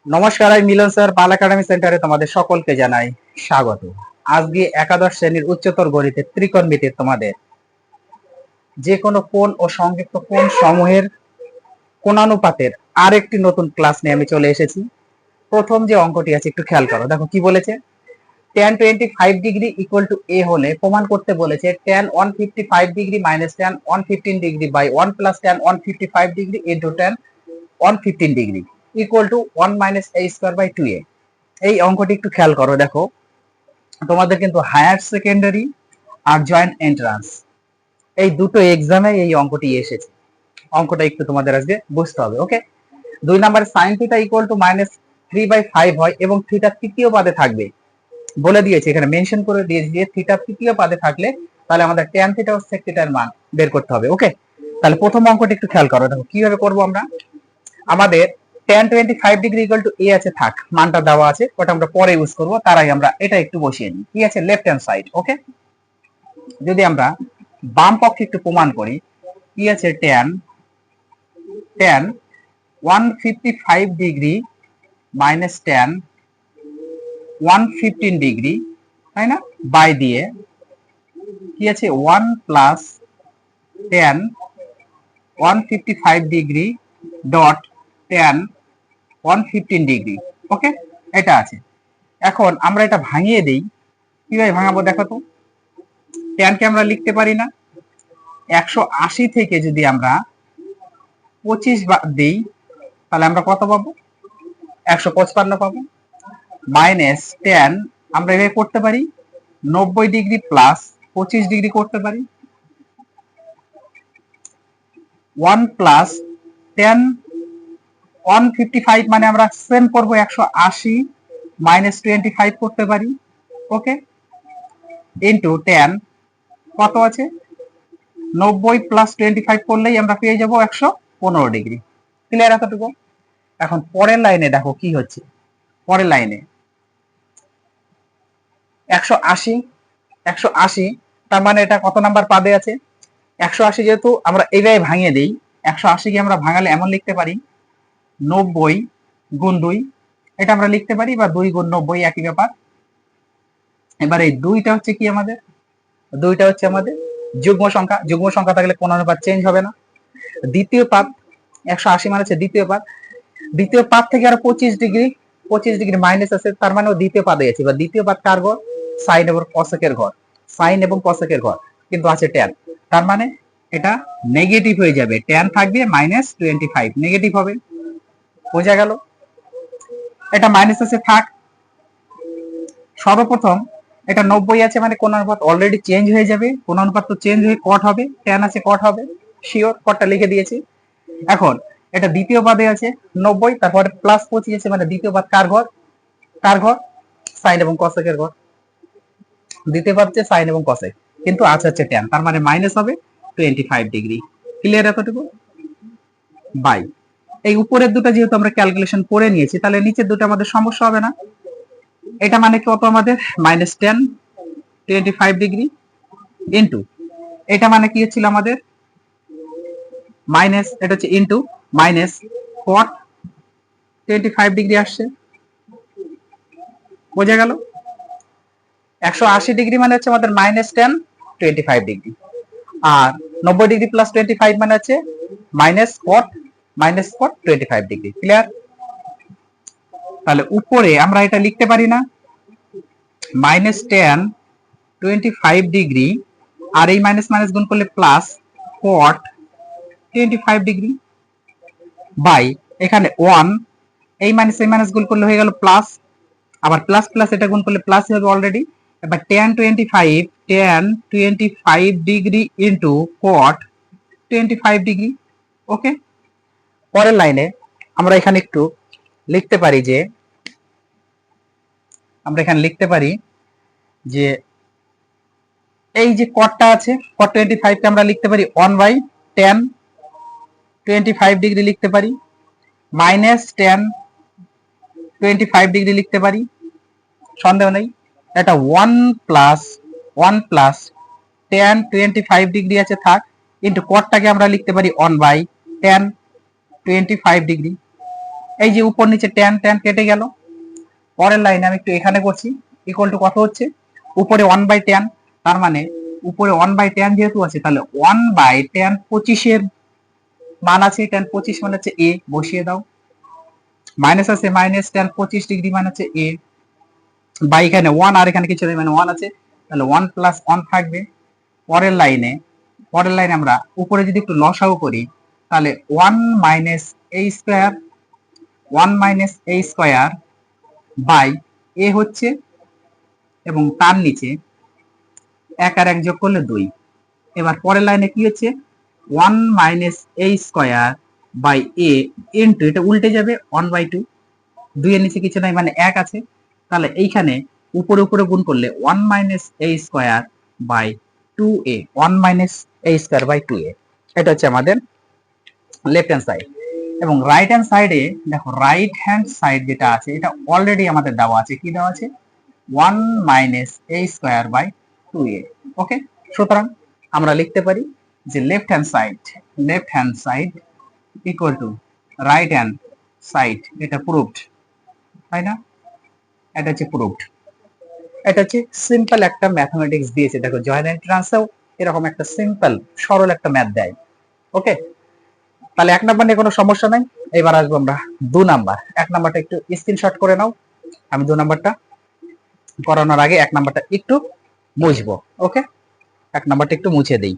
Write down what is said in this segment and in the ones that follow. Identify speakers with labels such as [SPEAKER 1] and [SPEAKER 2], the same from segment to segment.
[SPEAKER 1] নমস্কার, আমি মিলন স্যার। পাল একাডেমি সেন্টারে তোমাদের সকলকে জানাই স্বাগত। আজকে একাদশ শ্রেণীর উচ্চতর গণিতের ত্রিকোণমিতির তোমাদের যে কোনো কোণ ও সংযুক্ত কোণ সমূহের কোণানুপাতের আরেকটি নতুন ক্লাস নিয়ে আমি চলে এসেছি। প্রথম যে অঙ্কটি আছে একটু খেয়াল করো, দেখো কি বলেছে। tan 25 degree equal to A হলে প্রমাণ করতে বলেছে tan 155 degree minus tan 115 degree by 1 plus tan 155 degree into tan 115 degree equal to 1 minus a square by 2a। এই অঙ্কটি একটু খেয়াল করো, দেখো তোমাদের কিন্তু হায়ার সেকেন্ডারি আর জয়েন্ট এন্ট্রান্স এই দুটো এক্সামে এই অঙ্কটি এসেছে। অঙ্কটা একটু তোমাদের আজকে বুঝতে হবে। ওকে, 2 নম্বরে sin theta equal two minus 3/5 হয় এবং থিটা তৃতীয় পাদে থাকবে। বলে দিয়েছে, এখানে মেনশন করে দিয়েছে যে থিটা তৃতীয় পাদে থাকলে তাহলে আমাদের tan থিটা ও sec থিটার মান বের করতে হবে। ওকে, তাহলে প্রথম অঙ্কটি একটু খেয়াল করো, দেখো কিভাবে করব আমরা। আমাদের tan 25 degree equal two a আছে, থাক, মানটা দেওয়া আছে, ওটা আমরা পরে ইউজ করব। তার আগে আমরা এটা একটু বসিয়ে নিই। কি আছে লেফট হ্যান্ড সাইড। ওকে, যদি আমরা বাম পক্ষে একটু প্রমাণ করি, কি আছে tan 155 degree minus tan 115 degree, তাই না, বাই দিয়ে কি আছে 1 plus tan 155 degree dot tan 115 degree. Okay, এটা আছে। এখন আমরা এটা ভাঙিয়ে দেই। কিভাবে ভাঙাবো দেখো তো। tan কে আমরা লিখতে পারি না, 180 থেকে যদি আমরা 25 বাদ দিই তাহলে আমরা কত পাবো, 155 পাবো। মাইনাস tan আমরা এভাবে করতে পারি 90 ডিগ্রি প্লাস 25 ডিগ্রি করতে পারি। 1 প্লাস tan 155 মানে আমরা সেম করবো 180 মাইনাস 25 করতে পারি। ওকে, ইন্টু tan কত আছে 90 প্লাস 25 করলেই আমরা পেয়ে যাব 115 ডিগ্রি। ক্লিয়ার এতটুকু। এখন পরের লাইনে দেখো কি হচ্ছে। পরের লাইনে 180 তার মানে এটা কত নাম্বার পাদে আছে 180। যেহেতু আমরা এইভাবে ভাঙিয়ে দিই, 180 কে আমরা ভাঙালে এমন লিখতে পারি 90 গুণ 2, এটা আমরা লিখতে পারি, বা 2 গুণ 90 একই ব্যাপার। এবার এই দুইটা হচ্ছে কি আমাদের, দুইটা হচ্ছে আমাদের যুগ্ম সংখ্যা। যুগ্ম সংখ্যা থাকলে কোন অনুপাত চেঞ্জ হবে না। দ্বিতীয় পাদ 180 মানে হচ্ছে দ্বিতীয় পাদ। দ্বিতীয় পাদ থেকে আর 25 ডিগ্রি মাইনাস আছে, তার মানে ও দ্বিতীয় পাদে আছে। বা দ্বিতীয় পাদ কার ঘর, সাইন এবং কসেকের ঘর। সাইন এবং কসেকের ঘর কিন্তু আছে ট্যান, তার মানে এটা নেগেটিভ হয়ে যাবে। ট্যান থাকবে মাইনাস 25, নেগেটিভ হবে। বোঝা গেল। এটা মাইনাস আছে, থাক। সর্বপ্রথম এটা 90 আছে মানে কোন অনুপাত অলরেডি চেঞ্জ হয়ে যাবে। কোন অনুপাত তো চেঞ্জ হয়ে কট হবে, ট্যান আছে কট হবে, শিওর, কটটা লিখে দিয়েছি। এখন এটা দ্বিতীয় পাদে আছে 90, তারপরে প্লাস 25 আছে মানে দ্বিতীয় পাদ কার ঘর, কার ঘর, সাইন এবং কসেকের ঘর। দ্বিতীয় পাদ হচ্ছে সাইন এবং কসেক, কিন্তু আছে হচ্ছে ট্যান, তার মানে মাইনাস হবে 25 ডিগ্রি। ক্লিয়ার এতটুকু। বাই এই উপরের দুটো যেহেতু আমরা ক্যালকুলেশন করে নিয়েছি, তাহলে নিচের দুটো আমাদের সমস্যা হবে না। এটা মানে কত আমাদের মাইনাস 10 25 ডিগ্রি ইন্টু এটা মানে কি হচ্ছিল আমাদের মাইনাস, এটা হচ্ছে ইন্টু মাইনাস কট 25 ডিগ্রি আসছে। বোঝা গেল। 180 ডিগ্রি মানে হচ্ছে আমাদের মাইনাস 10 25 ডিগ্রি, আর 90 ডিগ্রি প্লাস 25 মানে হচ্ছে মাইনাস কট 25 ডিগ্রি। ক্লিয়ার। তাহলে উপরে আমরা এটা লিখতে পারি না, মাইনাস 10 25 ডিগ্রি, আর এই মাইনাস মাইনাস গুণ করলে প্লাস কট 25 ডিগ্রি বাই এখানে 1, এই মাইনাস এই মাইনাস গুণ করলে হয়ে গেল প্লাস, আবার প্লাস প্লাস এটা গুণ করলে প্লাস হবে অলরেডি। এবার tan 25 degree into cot 25 degree. Okay, পরের লাইনে আমরা এখানে একটু লিখতে পারি যে, আমরা এখানে লিখতে পারি যে এই যে কটটা আছে, কট 25 কে আমরা লিখতে পারি 1 বাই tan 25 ডিগ্রি লিখতে পারি, মাইনাস tan 25 ডিগ্রি লিখতে পারি, সন্দেহ নেই। এটা 1 প্লাস tan 25 ডিগ্রি আছে, থাক, ইন্টু কটটাকে আমরা লিখতে পারি 1 বাই tan 25 ডিগ্রি। এই যে উপর নিচে ট্যান ট্যান কেটে গেল। পরের লাইনে আমি একটু এখানে করছি, ইকুয়াল টু কত হচ্ছে, উপরে 1/tan, তার মানে উপরে 1/tan যেহেতু আছে তাহলে 1/tan 25 মান আছে, tan 25 মানে হচ্ছে a, বসিয়ে দাও। মাইনাস আছে, মাইনাস tan 25 ডিগ্রি মানে হচ্ছে a, বা এখানে 1 আর এখানে কিছু নেই মানে 1 আছে, তাহলে 1 + 1 থাকবে। পরের লাইনে আমরা উপরে যদি একটু লসাগু করি তাহলে 1 - a square, 1 - a square by a হচ্ছে, এবং তার নিচে 1 আর 1 যোগ করলে 2। এবার পরের লাইনে কি হচ্ছে, 1 - a square by a into, এটা উল্টে যাবে 1/2, 2 এর নিচে কিছু নাই মানে 1 আছে, তাহলে এইখানে উপরে উপরে গুণ করলে 1 - a square by 2a, 1 - a square by 2a। এটা হচ্ছে আমাদের লেফট হ্যান্ড সাইড। এবং রাইট হ্যান্ড সাইডে দেখো, রাইট হ্যান্ড সাইড যেটা আছে এটা অলরেডি আমাদের দেওয়া আছে, কি দেওয়া আছে, 1 - a স্কয়ার বাই 2a। ওকে, সুতরাং আমরা লিখতে পারি যে left hand side equal to right hand side, এটা প্রুভড, তাই না? এটা হচ্ছে প্রুভড। এটা হচ্ছে সিম্পল একটা ম্যাথমেটিক্স দিয়েছে, দেখো জয়েন্ট এন্ট্রান্সেও এরকম একটা সিম্পল সরল একটা ম্যাথ দেয়। ওকে, তাহলে 1 নাম্বার নিয়ে কোনো সমস্যা নাই। এবার আসবো আমরা 2 নাম্বার। 1 নাম্বারটা একটু স্ক্রিনশট করে নাও, আমি 2 নাম্বারটা করানোর আগে 1 নাম্বারটা একটু মুছবো। ওকে, 1 নাম্বারটা একটু মুছে দেই।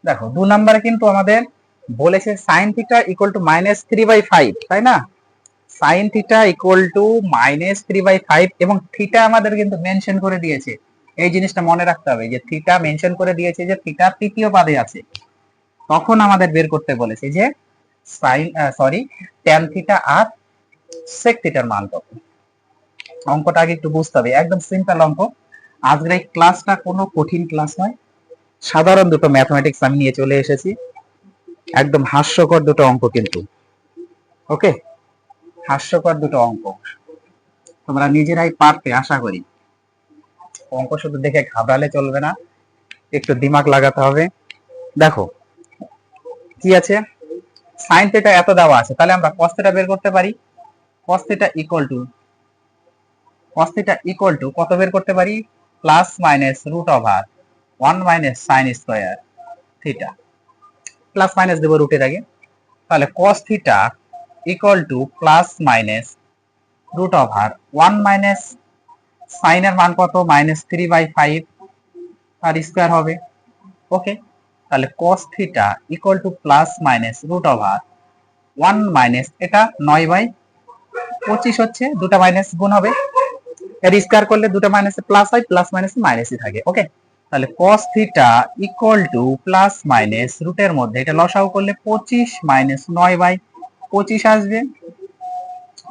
[SPEAKER 1] দেখো 2 নাম্বারে কিন্তু আমাদের বলেছে sin থিটা ইকুয়াল টু -3/5, তাই না? sin থিটা ইকুয়াল টু -3/5, এবং থিটা আমাদের কিন্তু মেনশন করে দিয়েছে। এই জিনিসটা মনে রাখতে হবে যে থিটা মেনশন করে দিয়েছে, যে থিটা তৃতীয় পাদে আছে। তখন আমাদের বের করতে বলেছে যে tan থিটা আর sec থিটার মান কত। অঙ্কটা আগে একটু বুঝতে হবে, একদম সিম্পল অঙ্ক। আজকের এই ক্লাসটা কোনো কঠিন ক্লাস নয়, সাধারণ দুটো ম্যাথমেটিক্স আমি নিয়ে চলে এসেছি, একদম হাস্যকর দুটো অঙ্ক কিন্তু। ওকে, হাস্যকর দুটো অঙ্ক, তোমরা নিজেরাই পারতে আশা করি। অঙ্ক শুধু দেখে ঘাবড়ালে চলবে না, একটু দিমাগ লাগাতে হবে। দেখো কি আছে, সাইন থিটা এত দেওয়া আছে, তাহলে আমরা কস থিটা বের করতে পারি। কস থিটা ইকুয়াল টু কত বের করতে পারি, plus minus root over 1 - sin square theta, plus minus দেবো রুটের আগে। তাহলে cos theta equal to plus minus root over 1 - sin এর মান কত, -3/5 আর স্কয়ার হবে। ওকে, তাহলে cos theta equal to plus minus root over 1 - এটা 9/25 হচ্ছে, দুটা মাইনাস গুণ হবে, এর স্কয়ার করলে দুটো মাইনাস প্লাস হয়, প্লাস মাইনাস মাইনাসই থাকে। ওকে, তাহলে cos theta equal to plus minus রুটের মধ্যে এটা লসাগু করলে 25 - 9/25 আসবে।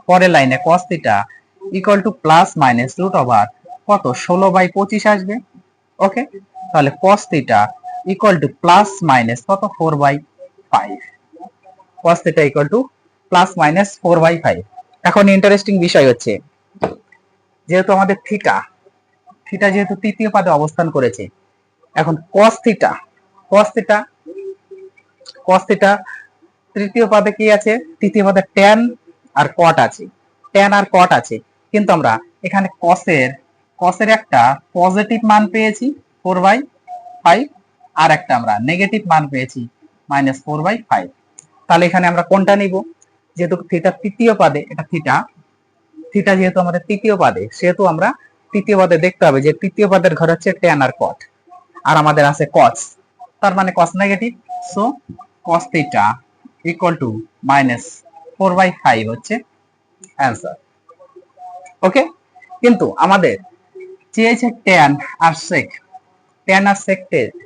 [SPEAKER 1] পরের লাইনে cos theta equal to plus minus root over কত, 16/25 আসবে। ওকে, তাহলে cos theta equal to plus minus কত, 4/5। cos theta equal to plus minus 4/5। এখন ইন্টারেস্টিং বিষয় হচ্ছে, যেহেতু আমাদের থিটা যেহেতু তৃতীয় পাদে অবস্থান করেছে, এখন cos থিটা তৃতীয় পাদে কি আছে, তৃতীয় পাদে tan আর cot আছে, কিন্তু আমরা এখানে cos এর একটা পজিটিভ মান পেয়েছি 4/5, আর একটা আমরা নেগেটিভ মান পেয়েছি -4/5। তাহলে এখানে আমরা কোনটা নিব, যেহেতু থিটা তৃতীয় পাদে, এটা থিটা যেহেতু আমাদের তৃতীয় পাদে, সেহেতু আমরা তৃতীয় পাদে দেখতে হবে যে তৃতীয় পাদের ঘর হচ্ছে tan আর cot, আর আমাদের আছে cos, তার মানে cos negative, so cos theta equal two -4/5 হচ্ছে অ্যান্সার। ওকে, কিন্তু আমাদের চেয়েছে tan আর sec,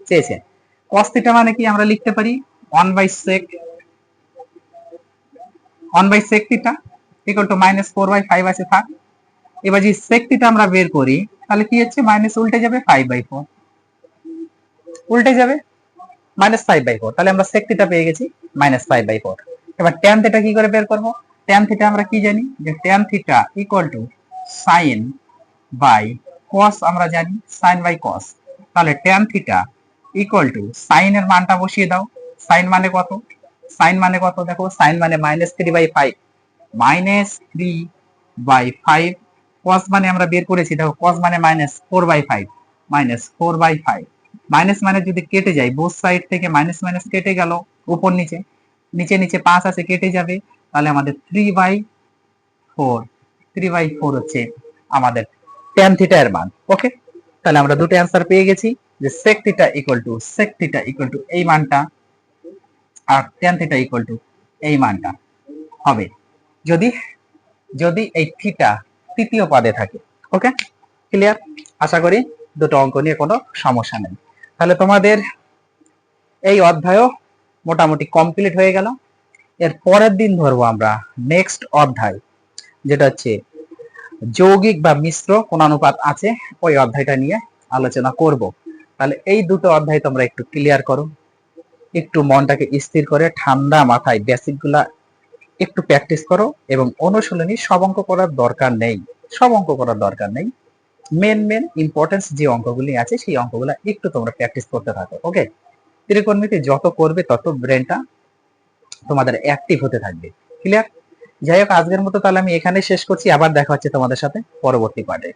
[SPEAKER 1] চেয়েছে। cos থিটা মানে কি, আমরা লিখতে পারি 1/sec থিটা ইকুয়াল টু -4/5 আছে, থাক। এবার যদি sec থিটা আমরা বের করি তাহলে কি হচ্ছে, মাইনাস উল্টে যাবে 5/4, উল্টে যাবে -5/4, তাহলে আমরা sec থিটা পেয়ে গেছি -5/4। এবার ট্যান থিটা কি করে বের করব? ট্যান থিটা আমরা কি জানি যে tan theta equal to sine by cos, আমরা জানি সাইন বাই কস। তাহলে tan theta equal to sine এর মানটা বসিয়ে দাও। সাইন মানে কত? সাইন মানে কত দেখো, সাইন মানে -3/5, -3/5। কস মানে আমরা বের করেছি, দেখো কস মানে -4/5, -4/5। মাইনাস মানে যদি কেটে যায়, বোথ সাইড থেকে মাইনাস মাইনাস কেটে গেল, উপর নিচে, নিচে নিচে 5 আছে কেটে যাবে, তাহলে আমাদের 3/4 হচ্ছে আমাদের ট্যান থিটা এর মান। ওকে, তাহলে আমরা দুটো অ্যান্সার পেয়ে গেছি যে sec থিটা ইকুয়াল টু এই মানটা, আর ট্যান থিটা ইকুয়াল টু এই মানটা হবে যদি যদি এই থিটা তৃতীয় পদে থাকে। ওকে, ক্লিয়ার? আশা করি দুটো অঙ্ক নিয়ে কোনো সমস্যা নেই। তাহলে তোমাদের এই অধ্যায়ও মোটামুটি কমপ্লিট হয়ে গেল। এর পরের দিন ধরবো আমরা নেক্সট অধ্যায়, যেটা হচ্ছে যৌগিক বা মিশ্র কোণানুপাত আছে, ওই অধ্যায়টা নিয়ে আলোচনা করব। তাহলে এই দুটো অধ্যায় তোমরা একটু ক্লিয়ার করো, একটু মনটাকে স্থির করে ঠান্ডা মাথায় বেসিক গুলা একটু প্র্যাকটিস করো, এবং অনুশীলনী সব অঙ্ক করার দরকার নেই, সব অঙ্ক করার দরকার নেই, মেন মেন ইম্পর্টেন্স যে অঙ্কগুলি আছে সেই অঙ্কগুলা একটু তোমরা প্র্যাকটিস করতে থাকো। ওকে, ত্রিকোণমিতি যত করবে তত ব্রেনটা তোমাদের অ্যাক্টিভ হতে থাকবে। ক্লিয়ার? যাই হোক, আজকের মতো তাহলে আমি এখানে শেষ করছি, আবার দেখা হচ্ছে তোমাদের সাথে পরবর্তী পার্টে।